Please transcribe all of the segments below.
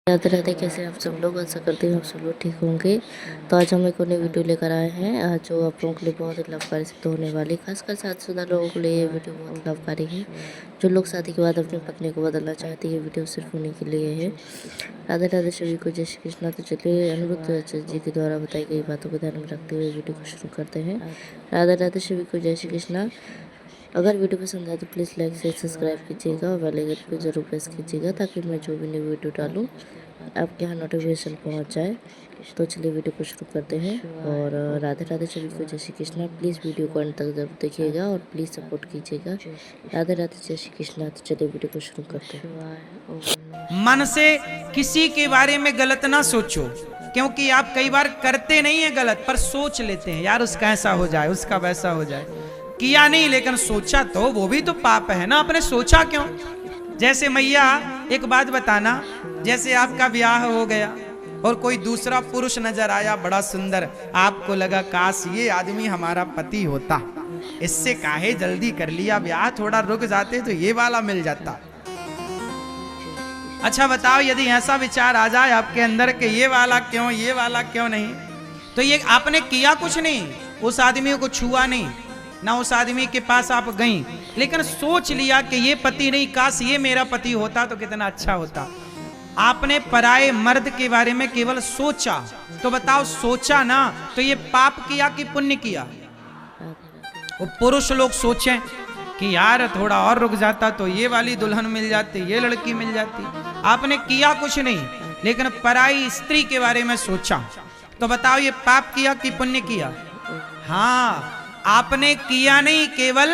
राधे राधे। कैसे आप सब लोग? आशा करते हैं आप सब लोग ठीक होंगे। तो आज हम एक और नई वीडियो लेकर आए हैं आज जो आप लोगों के लिए बहुत ही लाभकारी सिद्ध होने वाली, खासकर शादीशुदा लोगों के लिए ये वीडियो बहुत लाभकारी है। जो लोग शादी के बाद अपनी पत्नी को बदलना चाहते हैं, ये वीडियो सिर्फ उन्हीं के लिए है। राधे राधे सभी को, जय श्री कृष्णा। तो चलिए अनिरुद्ध जी के द्वारा बताई गई बातों को ध्यान में रखते हुए वीडियो को शुरू करते हैं। राधे राधे सभी को, जय श्री कृष्णा। अगर वीडियो पसंद आए तो प्लीज़ लाइक से सब्सक्राइब कीजिएगा और बेल आइकन को जरूर प्रेस कीजिएगा ताकि मैं जो भी नई वीडियो डालूँ आपके यहाँ नोटिफिकेशन पहुँच जाए। तो चलिए वीडियो को शुरू करते हैं। और राधे राधे सभी को, जय श्री कृष्णा। प्लीज़ वीडियो को अंत तक जरूर देखिएगा और प्लीज़ सपोर्ट कीजिएगा। राधे राधे, जय श्री कृष्णा। तो चलिए वीडियो को शुरू करते हैं। मन से किसी के बारे में गलत ना सोचो, क्योंकि आप कई बार करते नहीं है गलत, पर सोच लेते हैं यार उसका ऐसा हो जाए, उसका वैसा हो जाए। किया नहीं लेकिन सोचा, तो वो भी तो पाप है ना। आपने सोचा क्यों? जैसे मैया एक बात बताना, जैसे आपका ब्याह हो गया और कोई दूसरा पुरुष नजर आया बड़ा सुंदर, आपको लगा काश ये आदमी हमारा पति होता, इससे काहे जल्दी कर लिया ब्याह, थोड़ा रुक जाते तो ये वाला मिल जाता। अच्छा बताओ, यदि ऐसा विचार आ जाए आपके अंदर कि ये वाला क्यों नहीं, तो ये आपने किया कुछ नहीं, उस आदमी को छुआ नहीं ना, उस आदमी के पास आप गई, लेकिन सोच लिया कि ये पति नहीं, काश ये मेरा पति होता तो कितना अच्छा होता। आपने पराये मर्द के बारे में केवल सोचा, तो बताओ सोचा ना तो ये पाप किया कि पुण्य किया? वो पुरुष लोग सोचें कि यार थोड़ा और रुक जाता तो ये वाली दुल्हन मिल जाती, ये लड़की मिल जाती। आपने किया कुछ नहीं, लेकिन पराई स्त्री के बारे में सोचा, तो बताओ ये पाप किया कि पुण्य किया? हाँ, आपने किया नहीं, केवल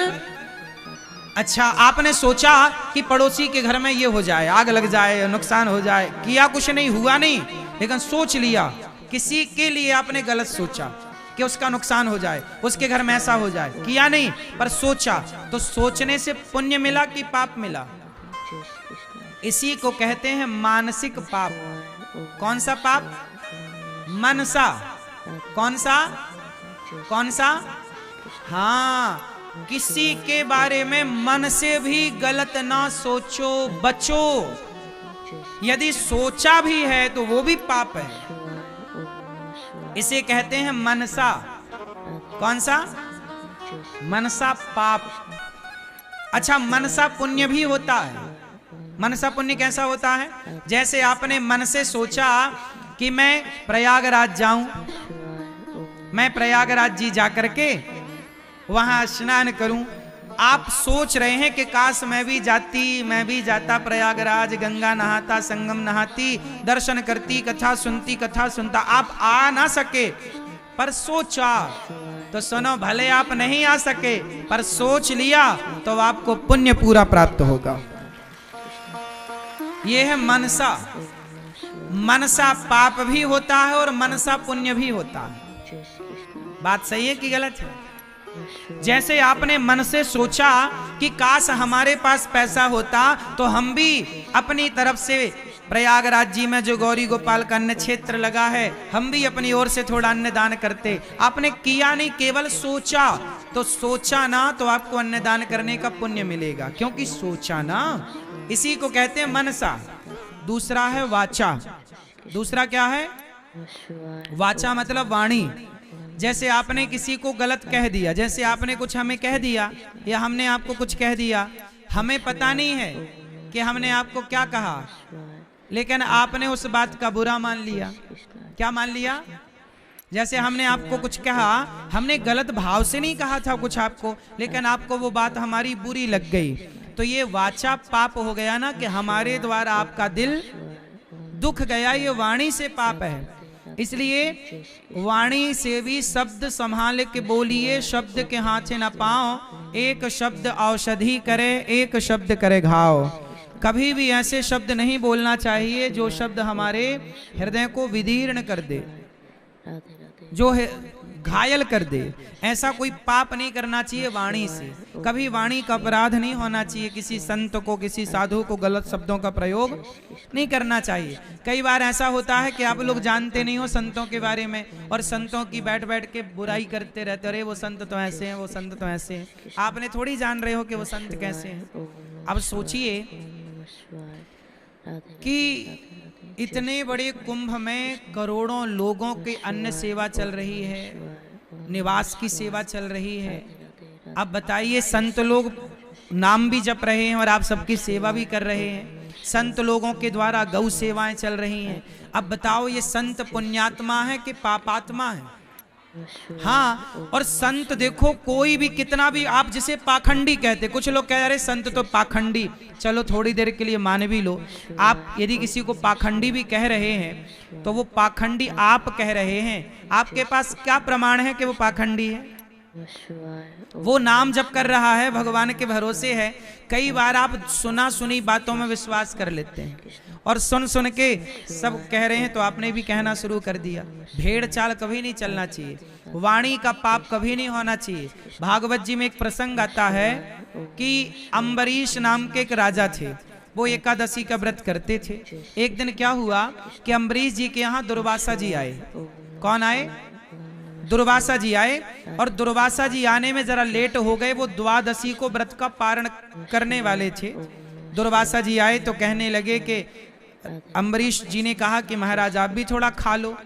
अच्छा आपने सोचा कि पड़ोसी के घर में ये हो जाए, आग लग जाए, नुकसान हो जाए। किया कुछ नहीं, हुआ नहीं, लेकिन सोच लिया। किसी के लिए आपने गलत सोचा कि उसका नुकसान हो जाए, उसके घर में ऐसा हो जाए। किया नहीं पर सोचा, तो सोचने से पुण्य मिला कि पाप मिला? इसी को कहते हैं मानसिक पाप। कौन सा पाप? मनसा। कौन सा? हाँ, किसी के बारे में मन से भी गलत ना सोचो, बचो। यदि सोचा भी है तो वो भी पाप है। इसे कहते हैं मनसा। कौन सा? मनसा पाप। अच्छा, मनसा पुण्य भी होता है। मनसा पुण्य कैसा होता है? जैसे आपने मन से सोचा कि मैं प्रयागराज जाऊं, मैं प्रयागराज जी जाकर के वहां स्नान करूं। आप सोच रहे हैं कि काश मैं भी जाता प्रयागराज, गंगा नहाता, संगम नहाती, दर्शन करती, कथा सुनता। आप आ ना सके पर सोचा, तो सुनो, भले आप नहीं आ सके पर सोच लिया तो आपको पुण्य पूरा प्राप्त होगा। यह है मनसा। मनसा पाप भी होता है और मनसा पुण्य भी होता है। बात सही है कि गलत है? जैसे आपने मन से सोचा कि काश हमारे पास पैसा होता तो हम भी अपनी तरफ से प्रयागराज जी में जो गौरी गोपाल का अन्न क्षेत्र लगा है, हम भी अपनी ओर से थोड़ा अन्नदान करते। आपने किया नहीं, केवल सोचा। तो सोचा ना तो आपको अन्नदान करने का पुण्य मिलेगा, क्योंकि सोचा ना। इसी को कहते हैं मनसा। दूसरा है वाचा। दूसरा क्या है? वाचा मतलब वाणी। जैसे आपने किसी को गलत कह दिया, जैसे आपने कुछ हमें कह दिया या हमने आपको कुछ कह दिया, हमें पता नहीं है कि हमने आपको क्या कहा, लेकिन आपने उस बात का बुरा मान लिया। क्या मान लिया? जैसे हमने आपको कुछ कहा, हमने गलत भाव से नहीं कहा था कुछ आपको, लेकिन आपको वो बात हमारी बुरी लग गई, तो ये वाचा पाप हो गया ना, कि हमारे द्वारा आपका दिल दुख गया। ये वाणी से पाप है। इसलिए वाणी से भी शब्द संभाल के बोलिए, शब्द के हाथ न पाओ। एक शब्द औषधि करे, एक शब्द करे घाव। कभी भी ऐसे शब्द नहीं बोलना चाहिए जो शब्द हमारे हृदय को विदीर्ण कर दे, जो घायल कर दे। ऐसा कोई पाप नहीं करना चाहिए वाणी से। कभी वाणी का अपराध नहीं होना चाहिए। किसी संत को, किसी साधु को गलत शब्दों का प्रयोग नहीं करना चाहिए। कई बार ऐसा होता है कि आप लोग जानते नहीं हो संतों के बारे में, और संतों की बैठ के बुराई करते रहते, अरे वो संत तो ऐसे हैं, वो संत तो ऐसे हैं। आपने थोड़ी जान रहे हो कि वो संत कैसे हैं। अब सोचिए कि इतने बड़े कुंभ में करोड़ों लोगों की अन्न सेवा चल रही है, निवास की सेवा चल रही है। अब बताइए, संत लोग नाम भी जप रहे हैं और आप सबकी सेवा भी कर रहे हैं। संत लोगों के द्वारा गौ सेवाएं चल रही हैं। अब बताओ, ये संत पुण्यात्मा है कि पापात्मा है? हाँ, और संत देखो, कोई भी कितना भी, आप जिसे पाखंडी कहते, कुछ लोग कह रहे संत तो पाखंडी, चलो थोड़ी देर के लिए मान भी लो। आप यदि किसी को पाखंडी भी कह रहे हैं तो वो पाखंडी आप कह रहे हैं, आपके पास क्या प्रमाण है कि वो पाखंडी है? वो नाम जप कर रहा है, भगवान के भरोसे है। कई बार आप सुना सुनी बातों में विश्वास कर लेते हैं और सुन सुन के सब कह रहे हैं तो आपने भी कहना शुरू कर दिया। भेड़ चाल कभी नहीं चलना चाहिए, वाणी का पाप कभी नहीं होना चाहिए। भागवत जी में एक प्रसंग आता है कि अम्बरीश नाम के एक राजा थे, वो एकादशी का व्रत करते थे। एक दिन क्या हुआ कि अम्बरीश जी के यहाँ दुर्वासा जी आए। कौन आए? दुर्वासा जी आए, और दुर्वासा जी आने में जरा लेट हो गए। वो द्वादशी को व्रत का पारण करने वाले थे। दुर्वासा जी आए तो कहने लगे कि अम्बरीश जी ने कहा कि महाराज आप भी थोड़ा खा लो।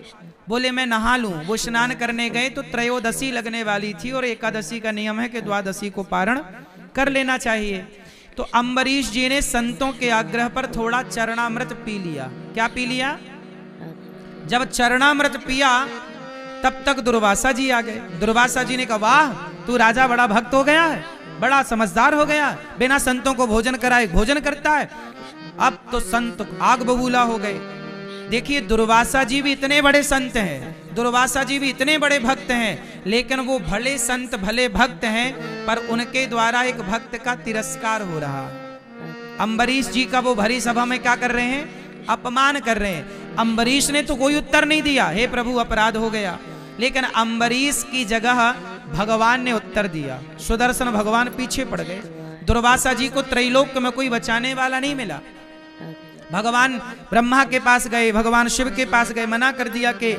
बोले मैं नहा लूं। वो स्नान करने गए तो त्रयोदशी लगने वाली थी और एकादशी का नियम है कि द्वादशी को पारण कर लेना चाहिए। तो अम्बरीश जी ने संतों के आग्रह पर थोड़ा चरणामृत पी लिया। क्या पी लिया? जब चरणामृत पिया तब तक दुर्वासा जी आ गए। दुर्वासा जी ने कहा, वाह तू राजा बड़ा भक्त हो गया है, बड़ा समझदार हो गया, बिना संतों को भोजन कराए भोजन करता है। अब तो संत आग बबूला हो गए। देखिए, दुर्वासा जी भी इतने बड़े संत हैं, दुर्वासा जी भी इतने बड़े भक्त हैं, लेकिन वो भले संत भले भक्त हैं, पर उनके द्वारा एक भक्त का तिरस्कार हो रहा। अम्बरीश जी का वो भरी सभा में क्या कर रहे हैं? अपमान कर रहे हैं। अम्बरीश ने तो कोई उत्तर नहीं दिया, हे प्रभु अपराध हो गया, लेकिन अम्बरीश की जगह भगवान ने उत्तर दिया। सुदर्शन भगवान पीछे पड़ गए। दुर्वासा जी को त्रैलोक में कोई बचाने वाला नहीं मिला। भगवान ब्रह्मा के पास गए, भगवान शिव के पास गए, मना कर दिया कि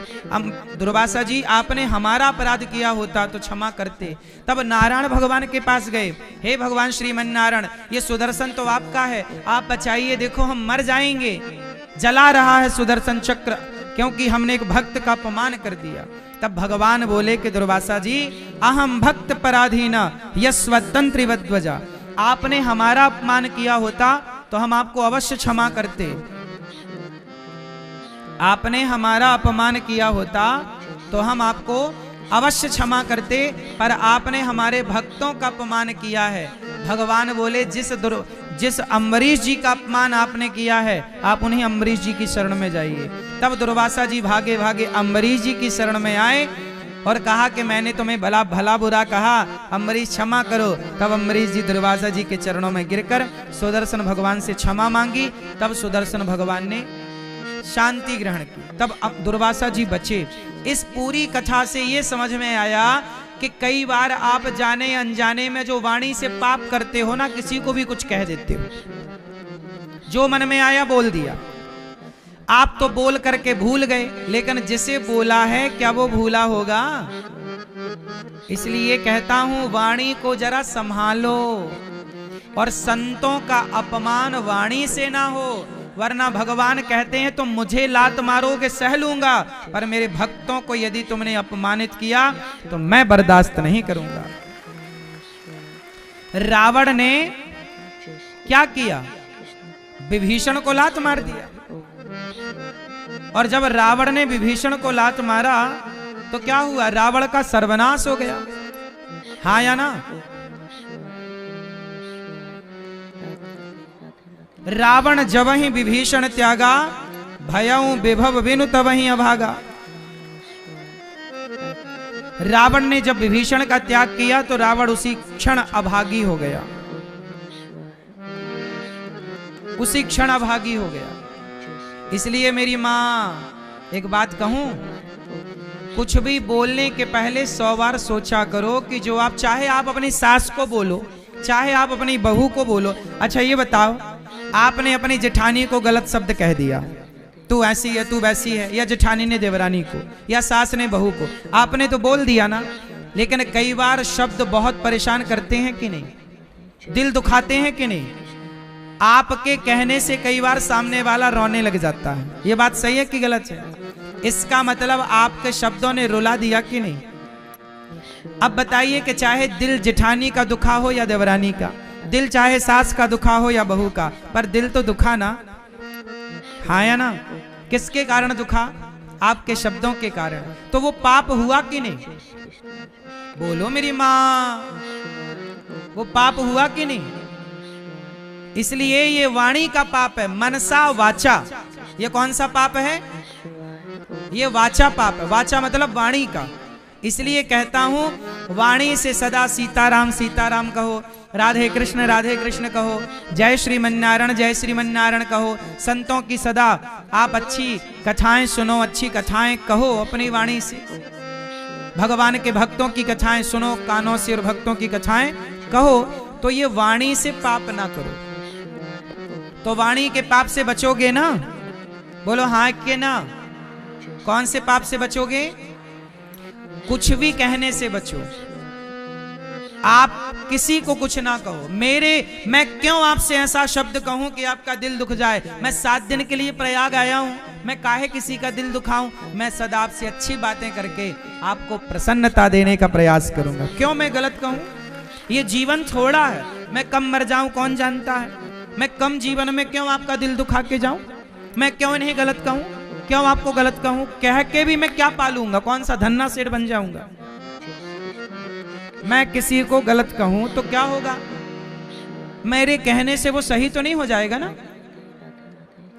दुर्वासा जी आपने हमारा अपराध किया होता तो क्षमा करते। तब नारायण भगवान के पास गए, हे भगवान श्रीमन नारायण, ये सुदर्शन तो आपका है, आप बचाइए, देखो हम मर जाएंगे। जला रहा है सुदर्शन चक्र, क्योंकि हमने एक भक्त का अपमान कर दिया। तब भगवान बोले कि दुर्वासा जी, अहम भक्त पराधीना यस्वतंत्र वध्वजा, आपने हमारा अपमान किया होता तो हम आपको अवश्य क्षमा करते। आपने हमारा अपमान किया होता तो हम आपको अवश्य क्षमा करते, पर आपने हमारे भक्तों का अपमान किया है। भगवान बोले, जिस अम्बरीश जी का अपमान आपने किया है, आप उन्हीं अम्बरीश जी की शरण में जाइए। तब दुर्वासा जी भागे भागे अम्बरीश जी की शरण में आए और कहा कि मैंने तुम्हें भला बुरा कहा, अम्बरीश क्षमा करो। तब अम्बरीश जी दुर्वासा जी के चरणों में गिरकर सुदर्शन भगवान से क्षमा मांगी। तब सुदर्शन भगवान ने शांति ग्रहण की। तब दुर्वासा जी बचे। इस पूरी कथा से ये समझ में आया कि कई बार आप जाने अनजाने में जो वाणी से पाप करते हो ना, किसी को भी कुछ कह देते हो, जो मन में आया बोल दिया। आप तो बोल करके भूल गए, लेकिन जिसे बोला है क्या वो भूला होगा? इसलिए कहता हूं, वाणी को जरा संभालो और संतों का अपमान वाणी से ना हो, वरना भगवान कहते हैं तुम मुझे लात मारोगे सह लूंगा, पर मेरे भक्तों को यदि तुमने अपमानित किया तो मैं बर्दाश्त नहीं करूंगा। रावण ने क्या किया? विभीषण को लात मार दिया। और जब रावण ने विभीषण को लात मारा तो क्या हुआ? रावण का सर्वनाश हो गया। हाँ या ना? रावण जब ही विभीषण त्यागा, भयउ विभव बिनु तब ही अभागा। रावण ने जब विभीषण का त्याग किया तो रावण उसी क्षण अभागी हो गया, उसी क्षण अभागी हो गया। इसलिए मेरी माँ, एक बात कहूं, कुछ भी बोलने के पहले 100 बार सोचा करो कि जो आप चाहे आप अपनी सास को बोलो, चाहे आप अपनी बहू को बोलो। अच्छा ये बताओ, आपने अपनी जेठानी को गलत शब्द कह दिया, तू ऐसी है तू वैसी है, या जेठानी ने देवरानी को, या सास ने बहू को, आपने तो बोल दिया ना। लेकिन कई बार शब्द बहुत परेशान करते हैं कि नहीं, दिल दुखाते हैं कि नहीं। आपके कहने से कई बार सामने वाला रोने लग जाता है। ये बात सही है कि गलत है? इसका मतलब आपके शब्दों ने रुला दिया कि नहीं? अब बताइए कि चाहे दिल जेठानी का दुखा हो या देवरानी का, दिल चाहे सास का दुखा हो या बहू का, पर दिल तो दुखा ना। हाँ या ना? किसके कारण दुखा? आपके शब्दों के कारण। तो वो पाप हुआ कि नहीं? बोलो मेरी माँ, वो पाप हुआ कि नहीं? इसलिए ये वाणी का पाप है, मनसा वाचा। ये कौन सा पाप है? ये वाचा पाप है। वाचा मतलब वाणी का। इसलिए कहता हूं वाणी से सदा सीताराम सीताराम कहो, राधे कृष्ण कहो, जय श्रीमन्नारायण कहो। संतों की सदा आप अच्छी कथाएं सुनो, अच्छी कथाएं कहो अपनी वाणी से। भगवान के भक्तों की कथाएं सुनो कानों से और भक्तों की कथाएं कहो। तो ये वाणी से पाप ना करो। तो वाणी के पाप से बचोगे ना? बोलो हाँ के ना? कौन से पाप से बचोगे? कुछ भी कहने से बचो। आप किसी को कुछ ना कहो। मैं क्यों आपसे ऐसा शब्द कहूं कि आपका दिल दुख जाए? मैं 7 दिन के लिए प्रयाग आया हूं, मैं काहे किसी का दिल दुखाऊं? मैं सदा आपसे अच्छी बातें करके आपको प्रसन्नता देने का प्रयास करूंगा। क्यों मैं गलत कहूं? ये जीवन थोड़ा है, मैं कम मर जाऊं कौन जानता है? मैं कम जीवन में क्यों आपका दिल दुखा के जाऊं? मैं क्यों इन्हें गलत कहूं? क्यों आपको गलत कहूं? कह के भी मैं क्या पालूंगा? कौन सा धन्ना सेठ बन जाऊंगा? मैं किसी को गलत कहूं तो क्या होगा? मेरे कहने से वो सही तो नहीं हो जाएगा ना।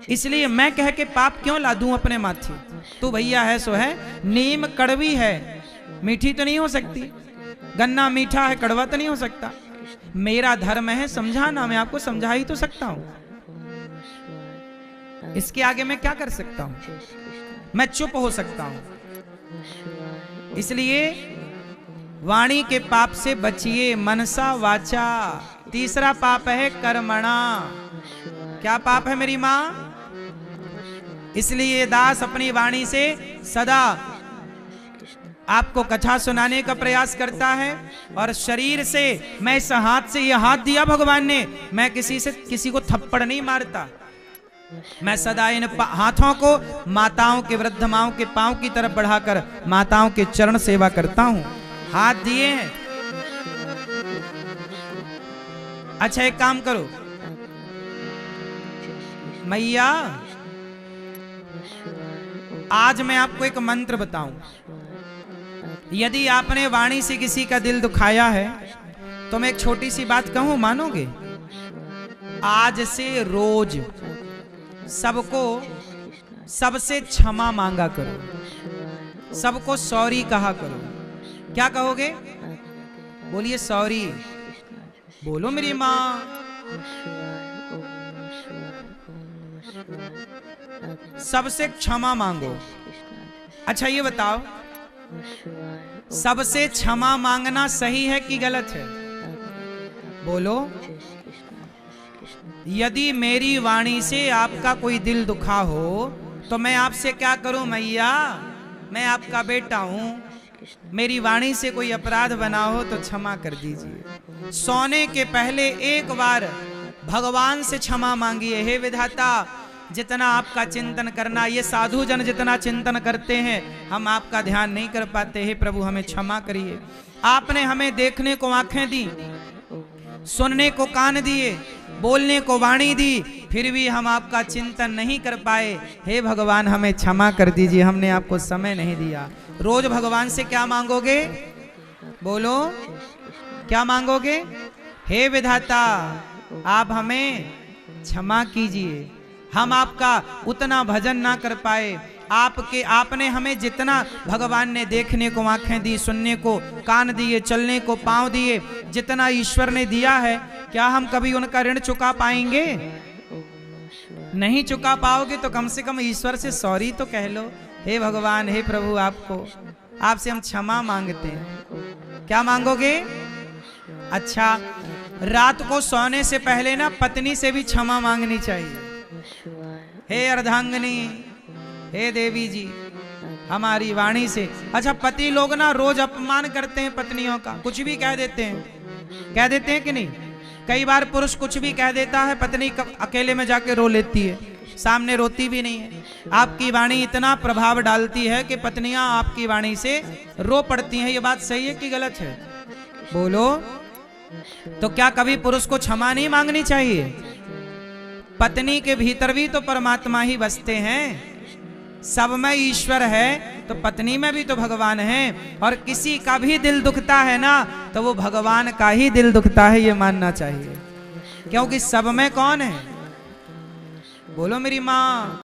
इसलिए मैं कह के पाप क्यों लादूं अपने माथे? तू भैया है सो है। नीम कड़वी है, मीठी तो नहीं हो सकती। गन्ना मीठा है, कड़वा तो नहीं हो सकता। मेरा धर्म है समझाना, मैं आपको समझा ही तो सकता हूं। इसके आगे मैं क्या कर सकता हूं? मैं चुप हो सकता हूं। इसलिए वाणी के पाप से बचिए, मनसा वाचा। तीसरा पाप है कर्मणा। क्या पाप है मेरी मां? इसलिए दास अपनी वाणी से सदा आपको कथा सुनाने का प्रयास करता है। और शरीर से मैं इस हाथ से, ये हाथ दिया भगवान ने, मैं किसी को थप्पड़ नहीं मारता। मैं सदा इन हाथों को माताओं के, वृद्ध माओं के पांव की तरफ बढ़ाकर माताओं के चरण सेवा करता हूं। हाथ दिए हैं। अच्छा एक काम करो मैया, आज मैं आपको एक मंत्र बताऊं। यदि आपने वाणी से किसी का दिल दुखाया है तो मैं एक छोटी सी बात कहूं, मानोगे? आज से रोज सबको, सबसे क्षमा मांगा करो, सबको सॉरी कहा करो। क्या कहोगे? बोलिए सॉरी। बोलो मेरी माँ। सबसे क्षमा मांगो। अच्छा ये बताओ, सबसे क्षमा मांगना सही है कि गलत है? बोलो। यदि मेरी वाणी से आपका कोई दिल दुखा हो तो मैं आपसे क्या करूं मैया? मैं आपका बेटा हूं, मेरी वाणी से कोई अपराध बना हो तो क्षमा कर दीजिए। सोने के पहले एक बार भगवान से क्षमा मांगिए। हे विधाता, जितना आपका चिंतन करना, ये साधु जन जितना चिंतन करते हैं हम आपका ध्यान नहीं कर पाते। हे प्रभु हमें क्षमा करिए। आपने हमें देखने को आंखें दी, सुनने को कान दिए, बोलने को वाणी दी, फिर भी हम आपका चिंतन नहीं कर पाए। हे भगवान हमें क्षमा कर दीजिए, हमने आपको समय नहीं दिया। रोज भगवान से क्या मांगोगे? बोलो क्या मांगोगे? हे विधाता आप हमें क्षमा कीजिए, हम आपका उतना भजन ना कर पाए। आपने हमें जितना भगवान ने देखने को आंखें दी, सुनने को कान दिए, चलने को पांव दिए, जितना ईश्वर ने दिया है, क्या हम कभी उनका ऋण चुका पाएंगे? नहीं चुका पाओगे तो कम से कम ईश्वर से सॉरी तो कह लो। हे भगवान, हे प्रभु, आपसे हम क्षमा मांगते हैं। क्या मांगोगे? अच्छा, रात को सोने से पहले ना पत्नी से भी क्षमा मांगनी चाहिए। हे अर्धांगिनी, हे देवी जी, हमारी वाणी से। अच्छा, पति लोग ना रोज अपमान करते हैं पत्नियों का, कुछ भी कह देते हैं कि नहीं? कई बार पुरुष कुछ भी कह देता है, पत्नी अकेले में जाके रो लेती है, सामने रोती भी नहीं है। आपकी वाणी इतना प्रभाव डालती है कि पत्नियां आपकी वाणी से रो पड़ती हैं। ये बात सही है कि गलत है? बोलो। तो क्या कभी पुरुष को क्षमा नहीं मांगनी चाहिए? पत्नी के भीतर भी तो परमात्मा ही बसते हैं, सब में ईश्वर है, तो पत्नी में भी तो भगवान है। और किसी का भी दिल दुखता है ना, तो वो भगवान का ही दिल दुखता है, ये मानना चाहिए। क्योंकि सब में कौन है? बोलो मेरी माँ।